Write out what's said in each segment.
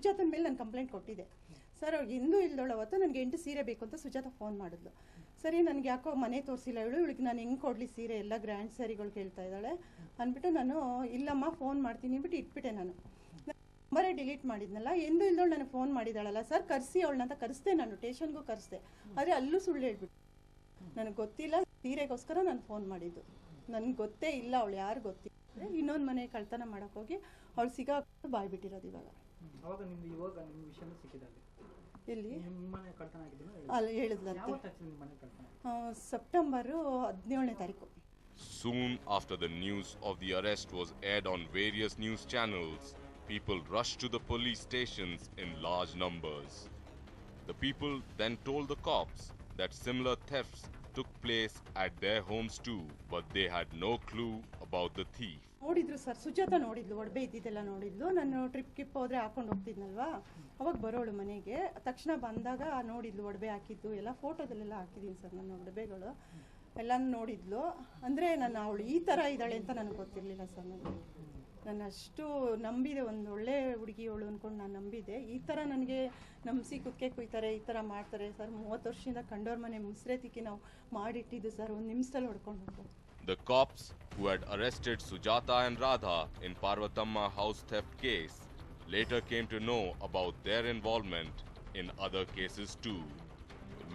ಸುಜಾತನ ಮೇಲೆ ನಾನು ಕಂಪ್ಲೇಂಟ್ ಕೊಟ್ಟಿದ್ದೆ ಸರ್. ಎಂದೂ ಇಲ್ದೋಳು ಅವತ್ತು ನನಗೆ 8 ಸೀರೆ ಬೇಕು ಅಂತ ಸುಜಾತ ಫೋನ್ ಮಾಡಿದ್ಲು. ಸರಿ ನನಗೆ ಯಾಕೋ ಮನೆ ತೋರಿಸಿಲ್ಲ ಇವಳಿಗೆ ನಾನು ಹೆಂಗೆ ಕೊಡಲಿ ಸೀರೆ, ಎಲ್ಲ ಗ್ರ್ಯಾಂಡ್ ಸ್ಯಾರಿಗಳು ಕೇಳ್ತಾ ಇದ್ದಾಳೆ ಅಂದ್ಬಿಟ್ಟು ನಾನು ಇಲ್ಲಮ್ಮ ಫೋನ್ ಮಾಡ್ತೀನಿ ಅಂದ್ಬಿಟ್ಟು ಇಟ್ಬಿಟ್ಟೆ. ನಾನು ನಂಬರೇ ಡಿಲೀಟ್ ಮಾಡಿದ್ನಲ್ಲ. ಎಂದೂ ಇಲ್ದೋಳು ನನಗೆ ಫೋನ್ ಮಾಡಿದಾಳಲ್ಲ ಸರ್, ಕರೆಸಿ ಅವಳನ್ನ ಅಂತ ಕರೆಸ್ದೆ, ನಾನು ಸ್ಟೇಷನ್ಗೂ ಕರೆಸ್ದೆ. ಆದರೆ ಅಲ್ಲೂ ಸುಳ್ಳು ಹೇಳ್ಬಿಟ್ಟು ನನಗೆ ಗೊತ್ತಿಲ್ಲ, ಸೀರೆಗೋಸ್ಕರ ನಾನು ಫೋನ್ ಮಾಡಿದ್ದು, ನನಗೆ ಗೊತ್ತೇ ಇಲ್ಲ ಅವಳು ಯಾರು ಗೊತ್ತಿಲ್ಲ. ಇನ್ನೊಂದು ಮನೆ ಕಳ್ತನ ಮಾಡೋಕೆ ಹೋಗಿ ಅವಳು ಸಿಗಾಕೊಂಡು ಬಾಯ್ಬಿಟ್ಟಿರೋದು ಇವಾಗ. ಎಲ್ಲಿ ಅಲ್ಲ ಹೇಳಿದ್ಲಂತೆ, ಸೆಪ್ಟೆಂಬರ್ 17ನೇ ತಾರೀಕು. Soon after the news of the arrest was aired on various news channels, people rushed to the police stations in large numbers. The people then told the cops that similar thefts took place at their homes too, but they had no clue about the thief. ನೋಡಿದ್ರು sir, Sujata ನೋಡಿದ್ಲು, ಒಡವೆ ಇದ್ದಿದ್ದೆಲ್ಲ ನೋಡಿದ್ಲು. ನಾನು trip ಹೋದ್ರೆ ಹಾಕೊಂಡು ಹೋಗ್ತಿದ್ನಲ್ವಾ, ಅವಾಗ ಬರೋಳು ಮನೆಗೆ. ತಕ್ಷಣ ಬಂದಾಗ ನೋಡಿದ್ಲು ಒಡವೆ ಹಾಕಿದ್ದು ಎಲ್ಲ, ಫೋಟೋದಲ್ಲೆಲ್ಲ ಹಾಕಿದ್ದೀನಿ ಸರ್ ನನ್ನ ಒಡವೆಗಳು ಎಲ್ಲ ನೋಡಿದ್ಲು. ಅಂದರೆ ನಾನು ಅವಳು ಈ ಥರ ಇದ್ದಾಳೆ ಅಂತ ನನಗೆ ಗೊತ್ತಿರಲಿಲ್ಲ ಸರ್. ನಾನು ಅಷ್ಟು ನಂಬಿದೆ, ಒಂದು ಒಳ್ಳೆ ಹುಡುಗಿ ಅವಳು ಅಂದ್ಕೊಂಡು ನಾನು ನಂಬಿದೆ. ಈ ಥರ ನನಗೆ ನಂಬಿಸಿ ಕುತ್ತಿಗೆ ಕುಯ್ತಾರೆ, ಈ ಥರ ಮಾಡ್ತಾರೆ ಸರ್. 30 ವರ್ಷದಿಂದ ಕಂಡೋರ್ ಮನೆ ಮುಸ್ರೆ ತಿಕ್ಕಿ ನಾವು ಮಾಡಿಟ್ಟಿದ್ದು ಸರ್, ಒಂದು ನಿಮಿಷದಲ್ಲಿ ಹೊಡ್ಕೊಂಡು ಹೋಗ್ಬೋದು. The cops who had arrested Sujata and Radha in Parvatamma house theft case later came to know about their involvement in other cases too.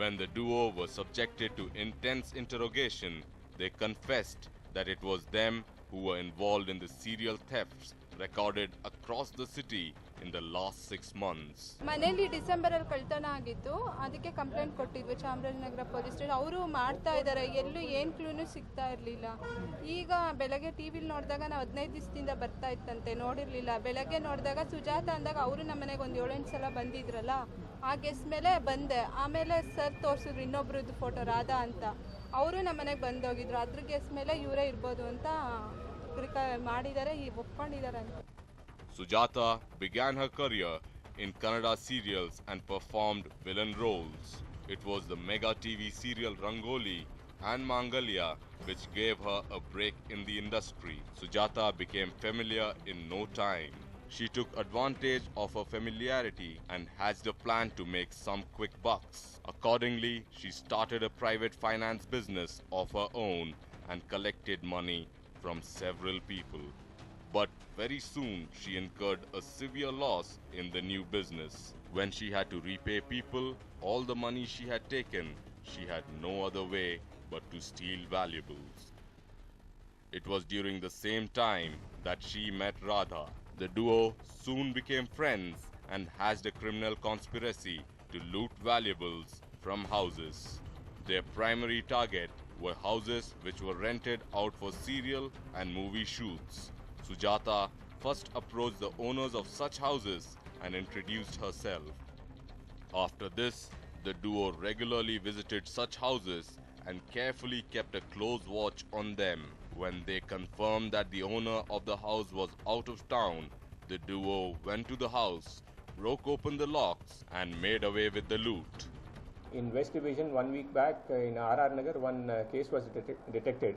When the duo was subjected to intense interrogation, they confessed that it was them who were involved in the serial thefts recorded across the city in the last 6 months. ಮನೆಯಲ್ಲಿ December ಅಲ್ಲಿ ಕಳ್ತನ ಆಗಿತ್ತು, ಅದಕ್ಕೆ complaint ಕೊಟ್ಟಿದ್ವಿ Chamarajanagar police station. ಅವರು ಮಾಡ್ತಾ ಇದ್ದಾರೆ, ಎಲ್ಲೂ ಏನು ಕ್ಲೂನು ಸಿಗ್ತಾ ಇರಲಿಲ್ಲ. ಈಗ ಬೆಳಗ್ಗೆ ಟಿವಿಲಿ ನೋಡಿದಾಗ ನಾವು 15 ದಿವಸದಿಂದ ಬರ್ತಾ ಇತ್ತಂತೆ, ನೋಡಿರಲಿಲ್ಲ. ಬೆಳಗ್ಗೆ ನೋಡಿದಾಗ ಸುಜಾತ ಅಂದಾಗ ಅವರು ನಮ್ಮ ಮನೆಗೆ ಒಂದು 7-8 ಸಲ ಬಂದಿದ್ರಲ್ಲ, ಆ ಗೆಸ್ ಮೇಲೆ ಬಂದೆ. ಆಮೇಲೆ ಸರ್ ತೋರಿಸಿದ್ರು ಇನ್ನೊಬ್ರದ್ದು ಫೋಟೋ ರಾಧಾ ಅಂತ, ಅವರು ನಮ್ಮ ಮನೆಗೆ ಬಂದೋಗಿದ್ರು. ಅದ್ರ ಗೆಸ್ ಮೇಲೆ ಇವರೇ ಇರ್ಬೋದು ಅಂತ ಮಾಡಿದ್ದಾರೆ, ಒಪ್ಕೊಂಡಿದ್ದಾರೆ ಅಂತ. Sujata began her career in Kannada serials and performed villain roles. It was the mega TV serial Rangoli and Mangalya which gave her a break in the industry. Sujata became familiar in no time. She took advantage of her familiarity and hatched a plan to make some quick bucks. Accordingly, she started a private finance business of her own and collected money from several people. But very soon she incurred a severe loss in the new business. When she had to repay people all the money she had taken, she had no other way but to steal valuables. It was during the same time that she met Radha. The duo soon became friends and hatched a criminal conspiracy to loot valuables from houses. Their primary target were houses which were rented out for serial and movie shoots. Sujata first approached the owners of such houses and introduced herself. After this, the duo regularly visited such houses and carefully kept a close watch on them. When they confirmed that the owner of the house was out of town, the duo went to the house, broke open the locks and made away with the loot. In West Division, 1 week back in R.R. Nagar, one case was detected,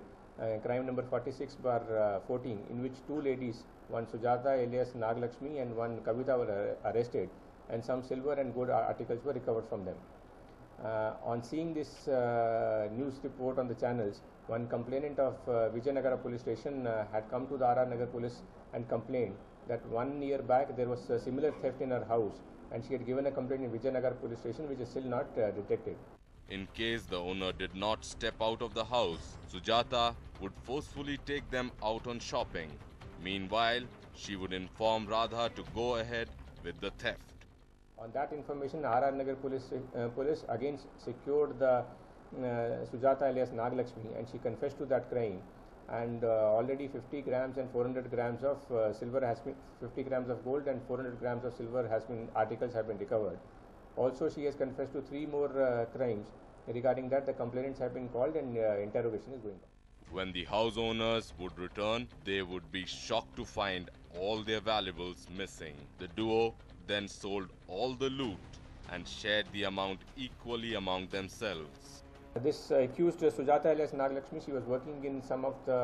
crime number 46/14, in which 2 ladies, one Sujata alias Naglakshmi and one Kavita, were arrested, and some silver and gold articles were recovered from them. On seeing this news report on the channels, one complainant of Vijayanagara police station had come to the R.R. Nagar police and complained that 1 year back there was a similar theft in her house, and she had given a complaint in Vijayanagara police station, which is still not detected. In case the owner did not step out of the house, Sujata would forcefully take them out on shopping. Meanwhile, she would inform Radha to go ahead with the theft. On that information, R.R. Nagar police again secured the Sujata alias Naglakshmi, and she confessed to that crime. And already 50 grams and 400 grams of silver has been, 50 grams of gold and 400 grams of silver articles have been recovered. Also, she has confessed to 3 more crimes. Regarding that, the complainants have been called and interrogation is going on. When the house owners would return, they would be shocked to find all their valuables missing. The duo then sold all the loot and shared the amount equally among themselves. This accused Sujata alias Naglakshmi, she was working in some of the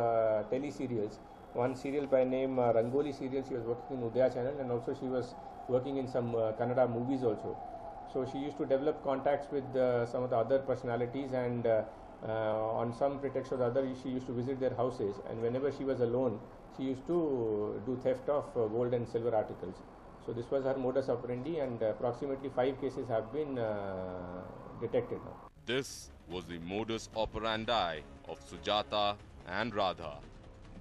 tele-serials. One serial by name Rangoli serial, she was working in Udaya channel, and also she was working in some Kannada movies also. So she used to develop contacts with some of the other personalities, and on some pretext or the other, she used to visit their houses, and whenever she was alone, she used to do theft of gold and silver articles. So this was her modus operandi, and approximately 5 cases have been detected now. This was the modus operandi of Sujata and Radha.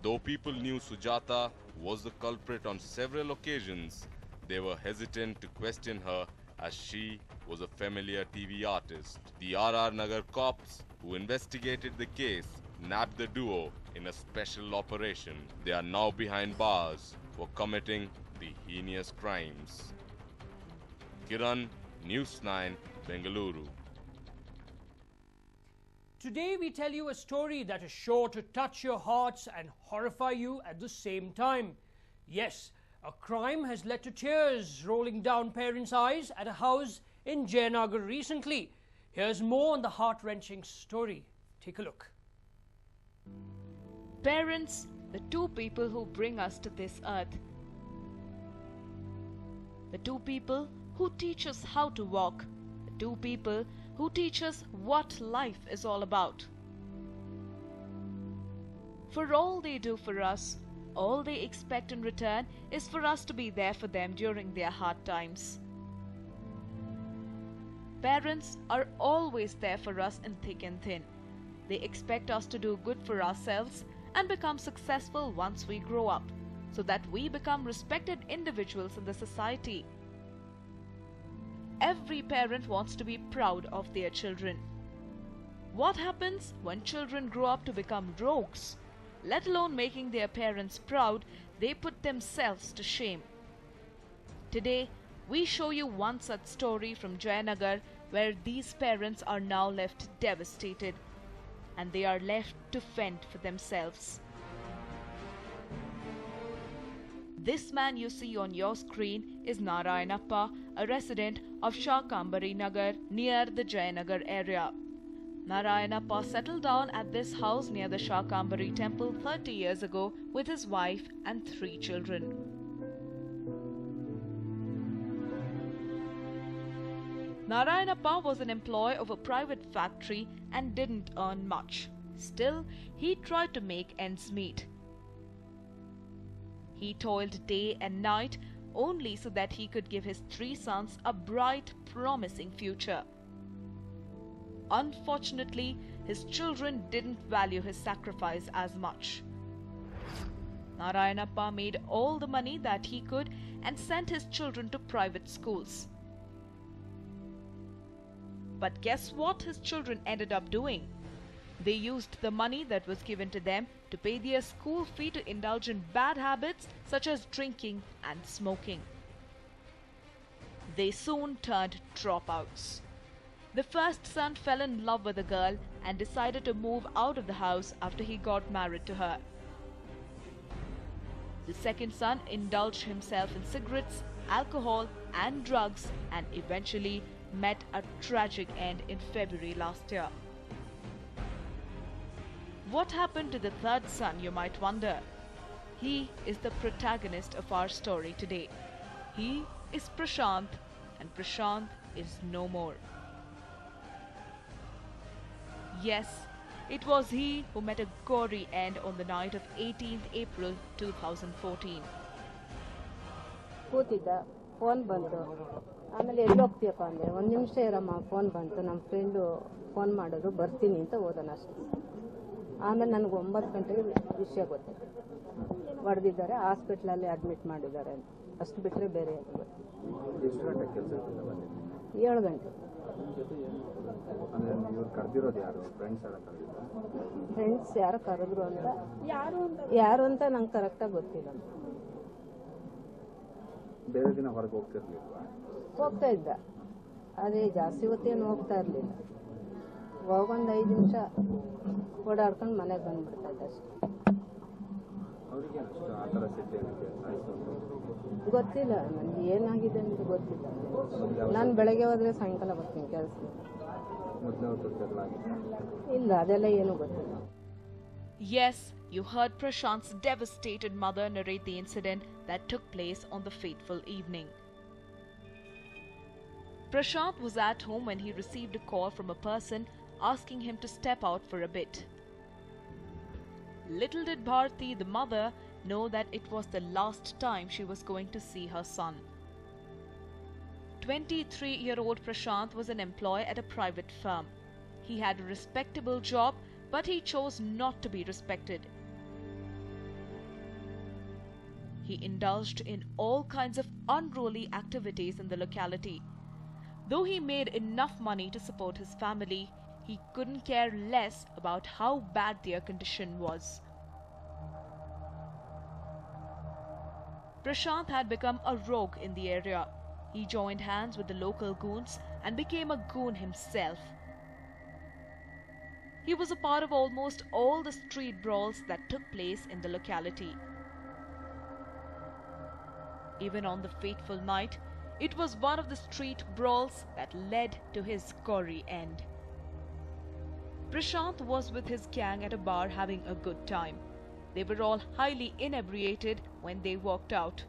Though people knew Sujata was the culprit on several occasions, they were hesitant to question her as she was a familiar TV artist. The RR Nagar cops who investigated the case nabbed the duo in a special operation. They are now behind bars for committing the heinous crimes. Kiran, News9, Bengaluru. Today we tell you a story that is sure to touch your hearts and horrify you at the same time. Yes, a crime has led to tears rolling down parents' eyes at a house in Jayanagar recently. Here's more on the heart-wrenching story. Take a look. Parents, the two people who bring us to this earth. The two people who teach us how to walk. The two people who teach us what life is all about. For all they do for us, all they expect in return is for us to be there for them during their hard times. Parents are always there for us in thick and thin. They expect us to do good for ourselves and become successful once we grow up, so that we become respected individuals in the society. Every parent wants to be proud of their children. What happens when children grow up to become rogues? Let alone making their parents proud, they put themselves to shame. Today, we show you one such story from Jayanagar where these parents are now left devastated and they are left to fend for themselves. This man you see on your screen is Narayanappa, a resident of Shakambari Nagar near the Jayanagar area. Narayanappa settled down at this house near the Shakambari temple 30 years ago with his wife and 3 children. Narayanappa was an employee of a private factory and didn't earn much. Still, he tried to make ends meet. He toiled day and night only so that he could give his 3 sons a bright, promising future. Unfortunately, his children didn't value his sacrifice as much. Narayanappa made all the money that he could and sent his children to private schools. But guess what his children ended up doing? They used the money that was given to them to pay their school fee to indulge in bad habits such as drinking and smoking. They soon turned dropouts. The first son fell in love with a girl and decided to move out of the house after he got married to her. The second son indulged himself in cigarettes, alcohol and drugs and eventually met a tragic end in February last year. What happened to the third son, you might wonder? He is the protagonist of our story today. He is Prashant, and Prashant is no more. Yes, it was he who met a gory end on the night of 18th April 2014. ಕೂತಿದ್ದ phone ಬಂತು ಆಮೇಲೆ ಎಲ್ಲಿ ಹೋಗ್ತೀಯಪ್ಪ ಅಂದೆ ಒಂದು ನಿಮಿಷ ಇರಮ್ಮ phone ಬಂತು ನಮ್ಮ friend phone ಮಾಡಿದ್ರು ಬರ್ತೀನಿ ಅಂತ ಹೋದನ ಅಷ್ಟೇ ಆಮೇಲೆ ನನಗೆ 9 ಗಂಟೆಗೆ ವಿಷಯ ಗೊತ್ತು ಹೊಡೆದಿದ್ದಾರೆ ಹಾಸ್ಪಿಟ್ಲಲ್ಲಿ ಅಡ್ಮಿಟ್ ಮಾಡಿದ್ದಾರೆ ಅಂತ ಅಷ್ಟು ಬಿಟ್ಟರೆ ಬೇರೆ ಎಷ್ಟು ಗಂಟೆ ಕೆಲಸ 7 ಗಂಟೆ ಇವ್ರು ಕರೆದಿರೋದು ಯಾರು ಫ್ರೆಂಡ್ಸ್ ಯಾರು ಕರೆದ್ರು ಅಂತ ಯಾರು ಅಂತ ನಂಗೆ ಕರೆಕ್ಟಾಗಿ ಗೊತ್ತಿಲ್ಲ ಬೇರೆ ದಿನ ಹೊರಗೆ ಹೋಗ್ತಿರ್ಲಿಲ್ವಾ ಹೋಗ್ತಾ ಇದ್ದ ಅದೇ ಜಾಸ್ತಿ ಹೊತ್ತೇನು ಹೋಗ್ತಾ ಇರಲಿಲ್ಲ ಹೋಗೊಂದು 5 ನಿಮಿಷ ಓಡಾಡ್ಕೊಂಡು ಮನೆಗೆ ಬಂದ್ಬಿಡ್ತಾ ಇದ್ದ ಅಷ್ಟೇ ಅವರಿಗೆ ಅಷ್ಟು ಆ ಥರ ಸಿಟ್ಟೆ ಗೊತ್ತಿಲ್ಲ ನನಗೆ ಏನಾಗಿದೆ ಅಂತ ಗೊತ್ತಿಲ್ಲ ನಾನು ಬೆಳಗ್ಗೆ ಹೋದ್ರೆ ಸಾಯಂಕಾಲ ಬರ್ತೀನಿ ಕೆಲಸ ಇಲ್ಲ ಅದೆಲ್ಲ ಏನೂ ಗೊತ್ತಿಲ್ಲ. Yes, you heard Prashant's devastated mother narrate the incident that took place on the fateful evening. Prashant was at home when he received a call from a person asking him to step out for a bit. Little did Bharti, the mother, know that it was the last time she was going to see her son. 23-year-old Prashant was an employee at a private firm. He had a respectable job, but he chose not to be respected. He indulged in all kinds of unruly activities in the locality. Though he made enough money to support his family, he couldn't care less about how bad their condition was. Prashant had become a rogue in the area. He joined hands with the local goons and became a goon himself. He was a part of almost all the street brawls that took place in the locality. Even on the fateful night, it was one of the street brawls that led to his gory end. Prashant was with his gang at a bar having a good time. They were all highly inebriated when they walked out.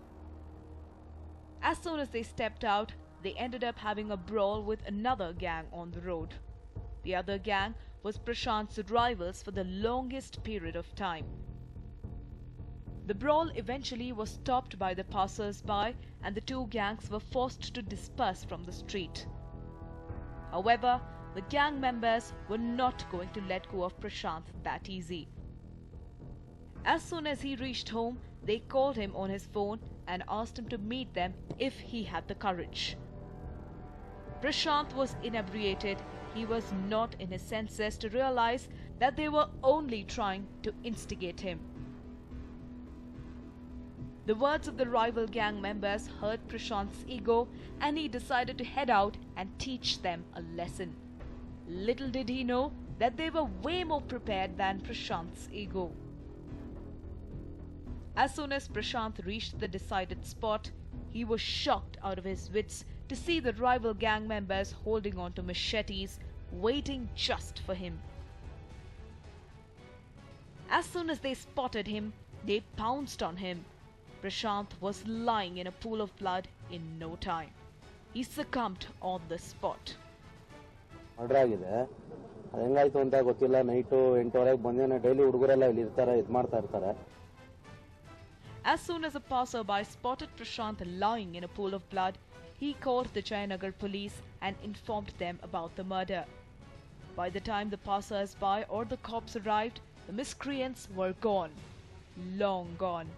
As soon as they stepped out, they ended up having a brawl with another gang on the road. The other gang was Prashant's rivals for the longest period of time. The brawl eventually was stopped by the passers-by and the two gangs were forced to disperse from the street. However, the gang members were not going to let go of Prashant that easy. As soon as he reached home, they called him on his phone and asked him to meet them if he had the courage. Prashant was inebriated. He was not in his senses to realize that they were only trying to instigate him. The words of the rival gang members hurt Prashant's ego, and he decided to head out and teach them a lesson. Little did he know that they were way more prepared than Prashant's ego. As soon as Prashant reached the decided spot, he was shocked out of his wits to see the rival gang members holding on to machetes, waiting just for him. As soon as they spotted him, they pounced on him. Prashant was lying in a pool of blood in no time. He succumbed on the spot. Murder ಆಗಿದೆ. ಅದು ಹೆಂಗಾಯ್ತು ಅಂತ ಗೊತ್ತಿಲ್ಲ. Night 8:30ಗೆ ಬಂದೇನೆ. Daily ಹುಡುಗರೆಲ್ಲ ಇಲ್ಲಿ ಇರ್ತಾರೆ, ಇದು ಮಾಡ್ತಾ ಇರ್ತಾರೆ. As soon as a passerby spotted Prashant lying in a pool of blood, he called the Jayanagar police and informed them about the murder. By the time the passers-by or the cops arrived, the miscreants were gone. Long gone.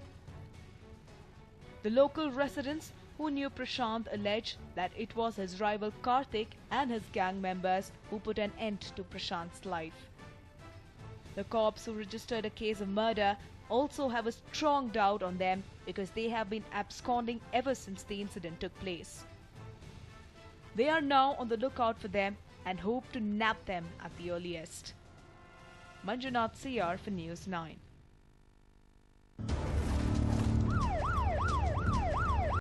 The local residents who knew Prashant alleged that it was his rival Karthik and his gang members who put an end to Prashant's life. The cops who registered a case of murder also have a strong doubt on them because they have been absconding ever since the incident took place. They are now on the lookout for them and hope to nab them at the earliest. Manjunath CR for News 9.